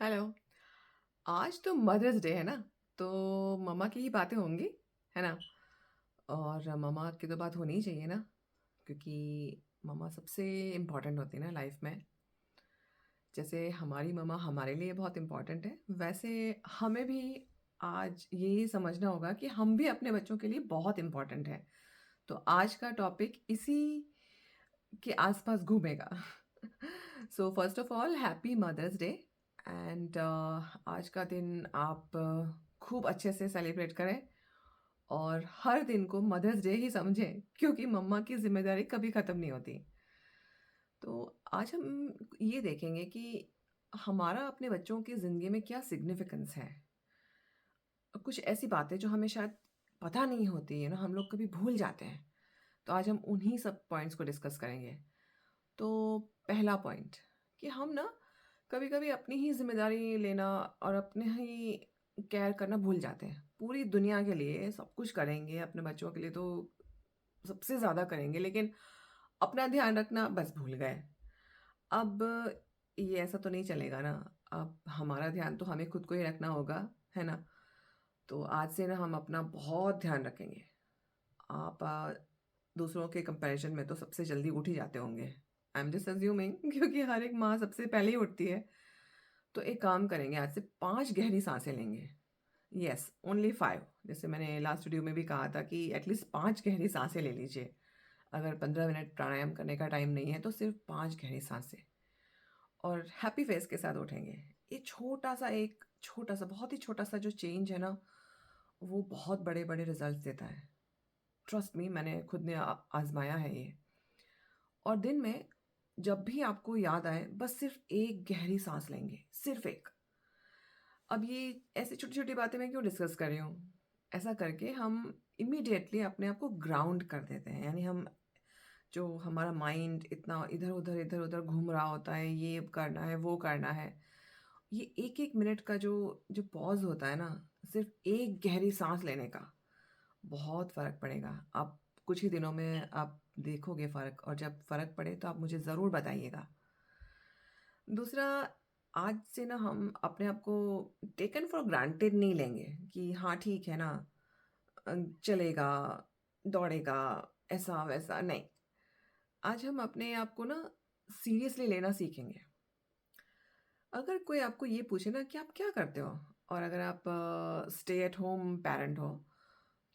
Hello. आज तो mother's day है ना, तो मम्मा की ही बातें होंगी, है ना? और मम्मा की तो बात होनी ही चाहिए ना, क्योंकि मम्मा सबसे इम्पोर्टेंट होती है ना लाइफ में। जैसे हमारी मम्मा हमारे लिए बहुत इम्पोर्टेंट है, वैसे हमें भी आज यही समझना होगा कि हम भी अपने बच्चों के लिए बहुत इम्पोर्टेंट हैं। तो आज का टॉपिक इसी के आसपास घूमेगा। So first of all happy mother's day. And आज का दिन आप खूब अच्छे से सेलिब्रेट करें और हर दिन को मदर्स डे ही समझें, क्योंकि मम्मा की जिम्मेदारी कभी ख़त्म नहीं होती। तो आज हम ये देखेंगे कि हमारा अपने बच्चों की ज़िंदगी में क्या सिग्निफिकेंस है। कुछ ऐसी बातें जो हमें शायद पता नहीं होती है ना, हम लोग कभी भूल जाते हैं। तो आज हम उन्हीं सब पॉइंट्स को डिस्कस करेंगे। तो पहला पॉइंट कि हम ना कभी-कभी अपनी ही ज़िम्मेदारी लेना और अपने ही केयर करना भूल जाते हैं। पूरी दुनिया के लिए सब कुछ करेंगे, अपने बच्चों के लिए तो सबसे ज़्यादा करेंगे, लेकिन अपना ध्यान रखना बस भूल गए। अब ये ऐसा तो नहीं चलेगा ना, अब हमारा ध्यान तो हमें खुद को ही रखना होगा, है ना? तो आज से ना हम अपना बहुत ध्यान रखेंगे। आप दूसरों के कंपैरिज़न में तो सबसे जल्दी उठ ही जाते होंगे। आई एम जस्ट अस्यूमिंग क्योंकि हर एक माँ सबसे पहले ही उठती है। तो एक काम करेंगे, आज से 5 गहरी साँसें लेंगे। Yes, only 5। जैसे मैंने लास्ट वीडियो में भी कहा था कि एटलीस्ट 5 गहरी साँसें ले लीजिए। अगर 15 मिनट प्राणायाम करने का टाइम नहीं है तो सिर्फ़ 5 गहरी साँसें और हैप्पी फेस के साथ उठेंगे। ये छोटा-सा बहुत ही छोटा-सा जो चेंज है ना, वो बहुत बड़े-बड़े रिज़ल्ट्स देता है। ट्रस्ट मी, मैंने खुद ने आज़माया है ये। और दिन में जब भी आपको याद आए बस सिर्फ़ एक गहरी साँस लेंगे, सिर्फ़ एक। अब ये ऐसी छोटी-छोटी बातें मैं क्यों डिस्कस कर रही हूँ? ऐसा करके हम इमीडिएटली अपने आप को ग्राउंड कर देते हैं। यानी हम जो हमारा माइंड इतना इधर-उधर, इधर-उधर घूम रहा होता है, ये करना है, वो करना है। ये 1-1 मिनट का जो जो पॉज़ होता है ना, सिर्फ़ एक गहरी साँस लेने का, बहुत फ़र्क पड़ेगा। आप कुछ ही दिनों में आप देखोगे फ़र्क, और जब फ़र्क पड़े तो आप मुझे ज़रूर बताइएगा। दूसरा, आज से ना हम अपने आप को टेकन फॉर ग्रांटेड नहीं लेंगे कि हाँ, ठीक है ना, चलेगा, दौड़ेगा, ऐसा-वैसा नहीं। आज हम अपने आप को ना सीरियसली लेना सीखेंगे। अगर कोई आपको ये पूछे ना कि आप क्या करते हो? और अगर आप स्टे एट होम पैरेंट हो,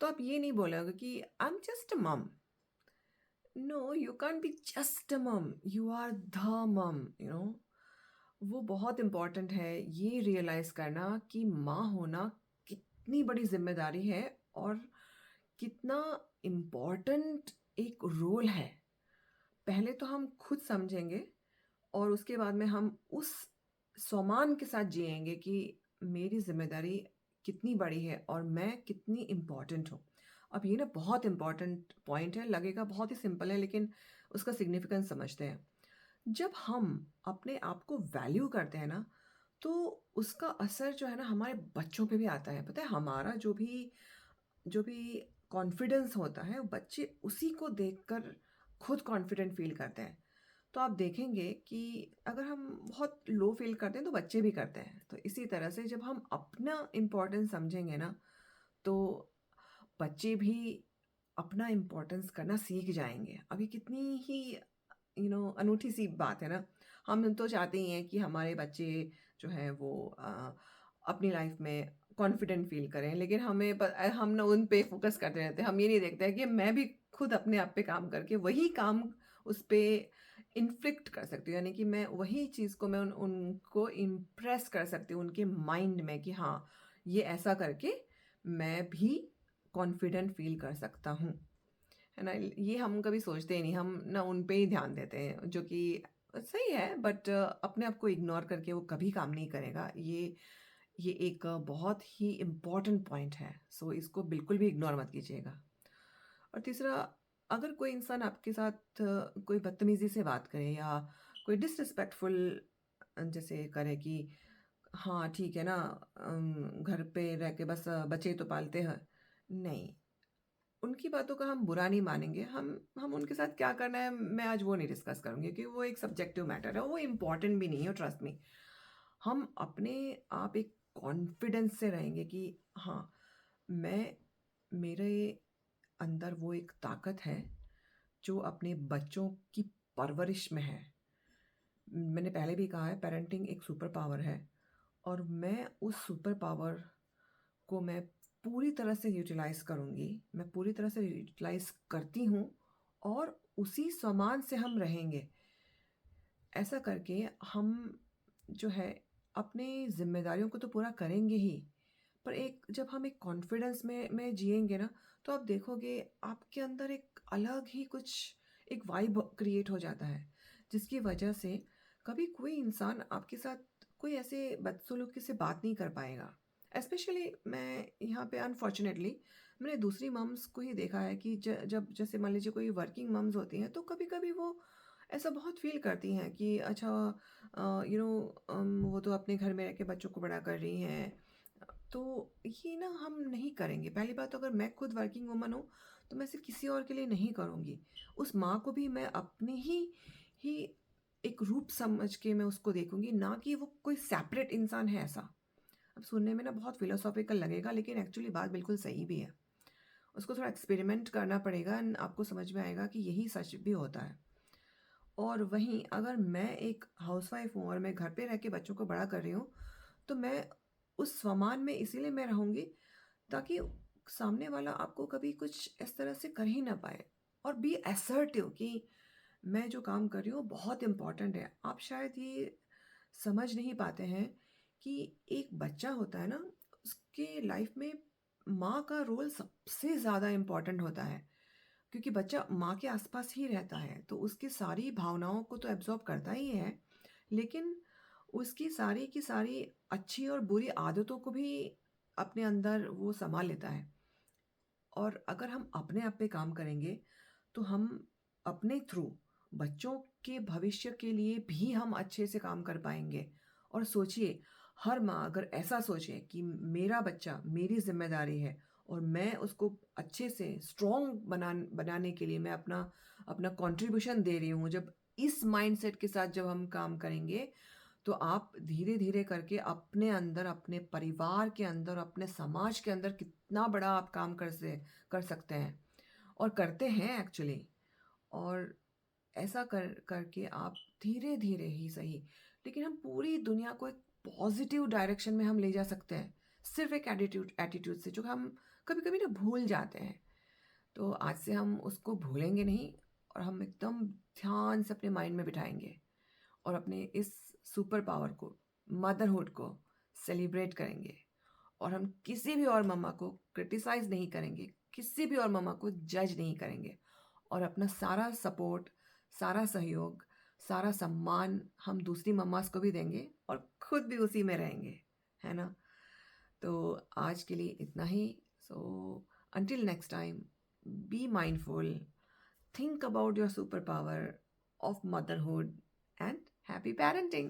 तो आप ये नहीं बोलोगे कि I am just a mum. No, you can't be just a mum, you are the मम, वो बहुत इम्पोर्टेंट है ये रियलाइज़ करना कि माँ होना कितनी बड़ी ज़िम्मेदारी है और कितना इम्पोर्टेंट एक रोल है। पहले तो हम खुद समझेंगे और उसके बाद में हम उस सम्मान के साथ जिएँगे कि मेरी ज़िम्मेदारी कितनी बड़ी है और मैं कितनी इम्पोर्टेंट हूँ। अब ये ना बहुत इम्पोर्टेंट पॉइंट है, लगेगा बहुत ही सिंपल है, लेकिन उसका सिग्निफिकेंस समझते हैं। जब हम अपने आप को वैल्यू करते हैं ना, तो उसका असर जो है ना हमारे बच्चों पे भी आता है। पता है, हमारा जो भी कॉन्फिडेंस होता है, बच्चे उसी को देखकर खुद कॉन्फिडेंट फ़ील करते हैं। तो आप देखेंगे कि अगर हम बहुत लो फ़ील करते हैं तो बच्चे भी करते हैं। तो इसी तरह से जब हम अपना इम्पोर्टेंस समझेंगे ना, तो बच्चे भी अपना इम्पोर्टेंस करना सीख जाएँगे। अभी कितनी ही अनूठी सी बात है ना, हम तो चाहते ही हैं कि हमारे बच्चे जो हैं वो अपनी लाइफ में कॉन्फिडेंट फ़ील करें, लेकिन हम ना उन पे फ़ोकस करते रहते हैं। हम ये नहीं देखते हैं कि मैं भी खुद अपने आप पे काम करके वही काम उस पे इन्फ्लिक्ट कर सकती हूँ। यानी कि मैं वही चीज़ को मैं उनको इम्प्रेस कर सकती हूँ उनके माइंड में कि हाँ, ये ऐसा करके मैं भी कॉन्फिडेंट फ़ील कर सकता हूँ। है ना? ये हम कभी सोचते ही नहीं, हम ना उन पे ही ध्यान देते हैं, जो कि सही है, बट अपने आप को इग्नोर करके वो कभी काम नहीं करेगा। ये एक बहुत ही इम्पोर्टेंट पॉइंट है, सो इसको बिल्कुल भी इग्नोर मत कीजिएगा। और तीसरा, अगर कोई इंसान आपके साथ कोई बदतमीज़ी से बात करे या कोई डिसरिस्पेक्टफुल जैसे करे कि हाँ, ठीक है ना, घर पे रह के बस बच्चे तो पालते हैं। नहीं, उनकी बातों का हम बुरा नहीं मानेंगे। हम उनके साथ क्या करना है, मैं आज वो नहीं डिस्कस करूँगी, क्योंकि वो एक सब्जेक्टिव मैटर है, वो इम्पोर्टेंट भी नहीं है, ट्रस्ट मी। हम अपने आप एक कॉन्फिडेंस से रहेंगे कि हाँ, मैं मेरे अंदर वो एक ताकत है जो अपने बच्चों की परवरिश में है। मैंने पहले भी कहा है, पेरेंटिंग एक सुपर पावर है और मैं उस सुपर पावर को मैं पूरी तरह से यूटिलाइज़ करूँगी। मैं पूरी तरह से यूटिलाइज़ करती हूँ और उसी समान से हम रहेंगे। ऐसा करके हम जो है अपनी ज़िम्मेदारियों को तो पूरा करेंगे ही, पर एक जब हम एक कॉन्फिडेंस में जिएँगे ना, तो आप देखोगे आपके अंदर एक अलग ही कुछ एक वाइब क्रिएट हो जाता है, जिसकी वजह से कभी कोई इंसान आपके साथ कोई ऐसे बदसलूकी से बात नहीं कर पाएगा। एस्पेशली मैं यहाँ पे अनफॉर्च्युनेटली मैंने दूसरी मम्स को ही देखा है कि जब जैसे मान लीजिए कोई वर्किंग मम्स होती हैं, तो कभी-कभी वो ऐसा बहुत फ़ील करती हैं कि अच्छा वो तो अपने घर में रह के बच्चों को बड़ा कर रही हैं। तो ये ना हम नहीं करेंगे। पहली बात तो अगर मैं खुद वर्किंग वुमन हूँ, तो मैं इसे किसी और के लिए नहीं करूँगी। उस माँ को भी मैं अपने ही एक रूप समझ के मैं उसको देखूँगी, ना कि वो कोई सेपरेट इंसान है ऐसा। अब सुनने में ना बहुत फिलोसॉफ़िकल लगेगा, लेकिन एक्चुअली बात बिल्कुल सही भी है। उसको थोड़ा एक्सपेरिमेंट करना पड़ेगा एंड आपको समझ में आएगा कि यही सच भी होता है। और वहीं अगर मैं एक हाउसवाइफ़ हूँ और मैं घर पे रह के बच्चों को बड़ा कर रही हूँ, तो मैं उस स्वमान में इसीलिए मैं रहूँगी ताकि सामने वाला आपको कभी कुछ इस तरह से कर ही ना पाए। और बी असर्टिव कि मैं जो काम कर रही हूँ बहुत इम्पोर्टेंट है। आप शायद ये समझ नहीं पाते हैं कि एक बच्चा होता है ना, उसके लाइफ में माँ का रोल सबसे ज़्यादा इम्पोर्टेंट होता है। क्योंकि बच्चा माँ के आसपास ही रहता है, तो उसकी सारी भावनाओं को तो एब्ज़ॉर्ब करता ही है, लेकिन उसकी सारी की सारी अच्छी और बुरी आदतों को भी अपने अंदर वो सँभाल लेता है। और अगर हम अपने आप पे काम करेंगे, तो हम अपने थ्रू बच्चों के भविष्य के लिए भी हम अच्छे से काम कर पाएँगे। और सोचिए, हर माँ अगर ऐसा सोचे कि मेरा बच्चा मेरी ज़िम्मेदारी है और मैं उसको अच्छे से स्ट्रॉन्ग बनाने के लिए मैं अपना अपना कंट्रीब्यूशन दे रही हूँ, जब इस माइंडसेट के साथ जब हम काम करेंगे, तो आप धीरे-धीरे करके अपने अंदर, अपने परिवार के अंदर, अपने समाज के अंदर कितना बड़ा आप काम कर सकते हैं और करते हैं एक्चुअली। और ऐसा करके आप धीरे-धीरे ही सही, लेकिन हम पूरी दुनिया को एक पॉज़िटिव डायरेक्शन में हम ले जा सकते हैं, सिर्फ़ एक एटीट्यूड से जो हम कभी-कभी ना भूल जाते हैं। तो आज से हम उसको भूलेंगे नहीं और हम एकदम ध्यान से अपने माइंड में बिठाएँगे। और अपने इस सुपर पावर को, मदरहुड को सेलिब्रेट करेंगे और हम किसी भी और मम्मा को क्रिटिसाइज़ नहीं करेंगे, किसी भी और मम्मा को जज नहीं करेंगे और अपना सारा सपोर्ट, सारा सहयोग, सारा सम्मान हम दूसरी मम्माज़ को भी देंगे और खुद भी उसी में रहेंगे, है ना? तो आज के लिए इतना ही। So until next time, be mindful, think about your superpower of motherhood and happy parenting.